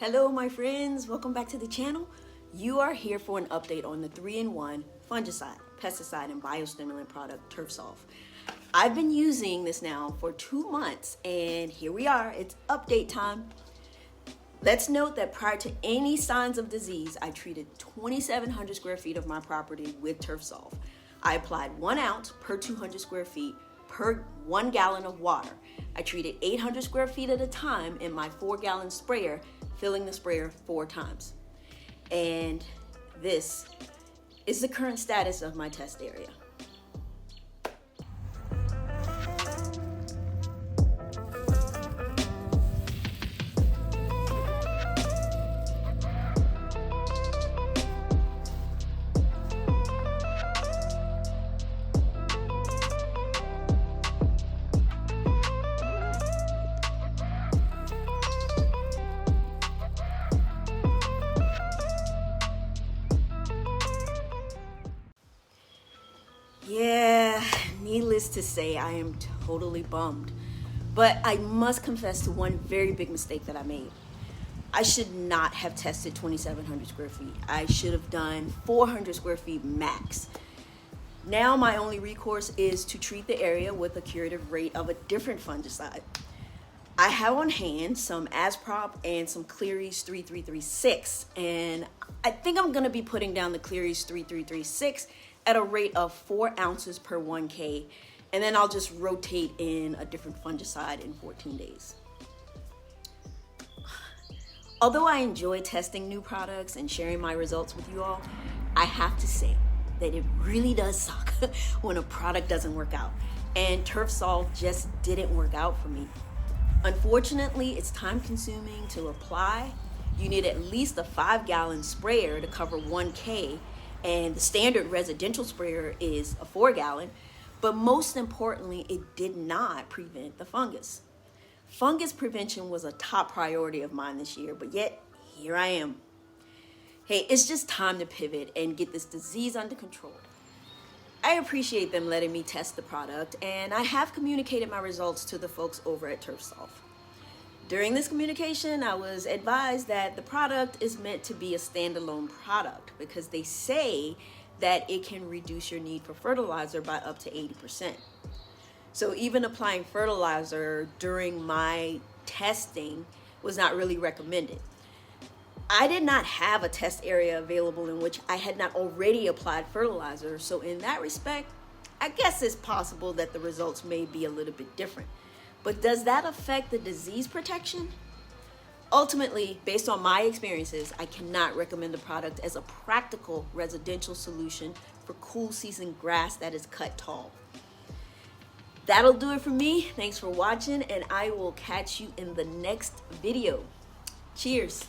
Hello my friends, welcome back to the channel. You are here for an update on the 3-in-1 fungicide, pesticide, and biostimulant product 𝐓𝐡𝐢𝐬. I've been using this now for 2 months and here we are, it's update time. Let's note that prior to any signs of disease, I treated 2,700 square feet of my property with 𝐓𝐡𝐢𝐬. I applied 1 ounce per 200 square feet per 1 gallon of water. I treated 800 square feet at a time in my 4-gallon sprayer, filling the sprayer 4 times. And this is the current status of my test area. Yeah, needless to say, I am totally bummed. But I must confess to one very big mistake that I made. I should not have tested 2,700 square feet. I should have done 400 square feet max. Now my only recourse is to treat the area with a curative rate of a different fungicide. I have on hand some 𝐓𝐡𝐢𝐬 and some 𝐓𝐡𝐢𝐬 3336, and I think I'm gonna be putting down the 𝐓𝐡𝐢𝐬 3336 at a rate of 4 ounces per 1K, and then I'll just rotate in a different fungicide in 14 days. Although I enjoy testing new products and sharing my results with you all, I have to say that it really does suck when a product doesn't work out, and 𝐓𝐡𝐢𝐬 just didn't work out for me. Unfortunately, it's time consuming to apply. You need at least a 5-gallon sprayer to cover 1K, and the standard residential sprayer is a 4-gallon, but most importantly, it did not prevent the fungus. Fungus prevention was a top priority of mine this year, but yet here I am. Hey, it's just time to pivot and get this disease under control. I appreciate them letting me test the product, and I have communicated my results to the folks over at 𝐓𝐡𝐢𝐬. During this communication, I was advised that the product is meant to be a standalone product because they say that it can reduce your need for fertilizer by up to 80%. So even applying fertilizer during my testing was not really recommended. I did not have a test area available in which I had not already applied fertilizer, so in that respect, I guess it's possible that the results may be a little bit different. But does that affect the disease protection? Ultimately, based on my experiences, I cannot recommend the product as a practical residential solution for cool season grass that is cut tall. That'll do it for me. Thanks for watching, and I will catch you in the next video. Cheers.